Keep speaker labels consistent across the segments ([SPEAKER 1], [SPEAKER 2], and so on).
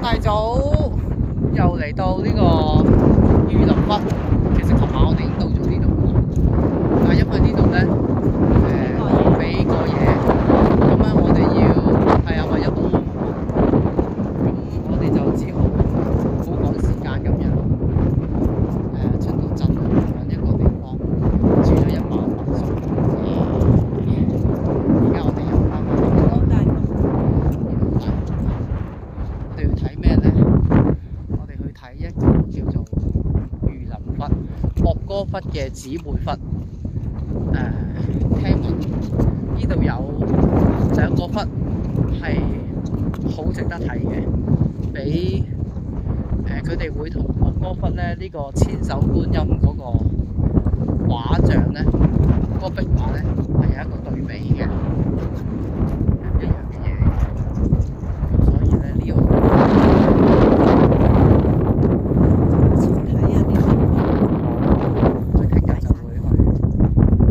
[SPEAKER 1] 大早又嚟到呢個御林窟，其實琴晚我哋已經到咗呢度啦，但係因為呢度咧俾過夜，咁咧我哋要係啊為咗保護咁我哋就只好好趕時間咁樣出到鎮揾一個地方住咗一晚民宿。而家我哋又翻返嚟我哋要睇咩咧？我哋去睇一個叫做御林窟、莫哥窟嘅姊妹窟。聽聞呢度有兩個窟係好值得睇嘅，俾佢哋會同莫哥窟咧呢個千手觀音嗰個畫像咧，嗰個壁畫咧係有一個對比嘅，一樣嘅嘢嚟嘅。所以咧呢個睇下啲我聽日就會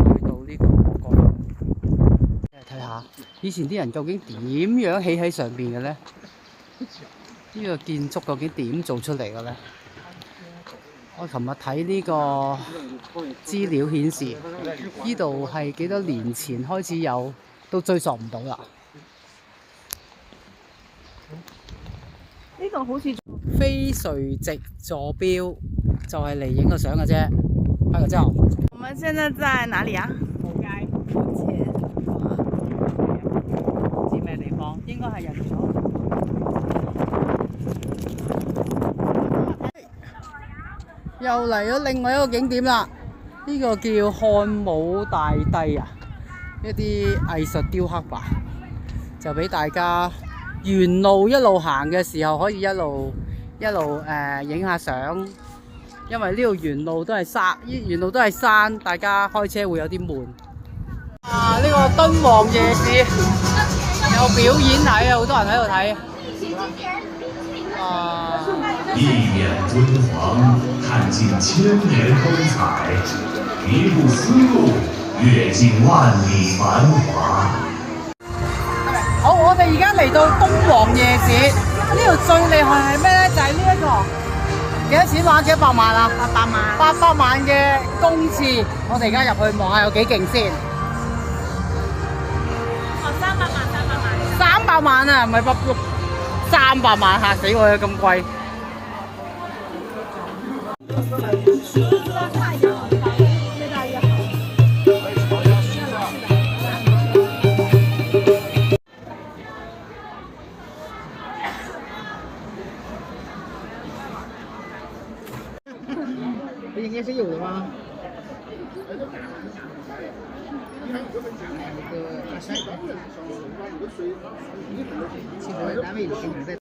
[SPEAKER 1] 去到呢個莫哥窟，睇下以前啲人究竟點樣起喺上邊嘅咧？呢個建築究竟點做出嚟嘅咧？我琴日睇呢個資料顯示，呢度係幾多年前開始有，都追溯唔到啦。呢個好似非垂直坐標，就係嚟影個相嘅啫。拍個照。我們現在在哪裡啊？普街。普前。唔知咩地方，應該係人咗。又嚟咗另外一個景點啦，呢個叫漢武大帝啊，一啲藝術雕刻吧，就俾大家沿路一路行嘅時候可以一路影下相，因為呢度沿路都係山，大家開車會有啲悶。啊！呢個敦煌夜市有表演睇啊，好多人喺度睇。
[SPEAKER 2] 一眼敦煌，看盡千年風采；一步絲路，閱盡萬里繁華。
[SPEAKER 1] 好，我哋而家嚟到敦煌夜市，呢度最厲害係咩咧？就係呢一個幾多錢話？幾百萬啊？800萬嘅公廁，我哋而家入去望下有幾勁先。300萬啊，唔係300萬，嚇死我啊！咁貴。應該是有的嗎？其實單位裡面在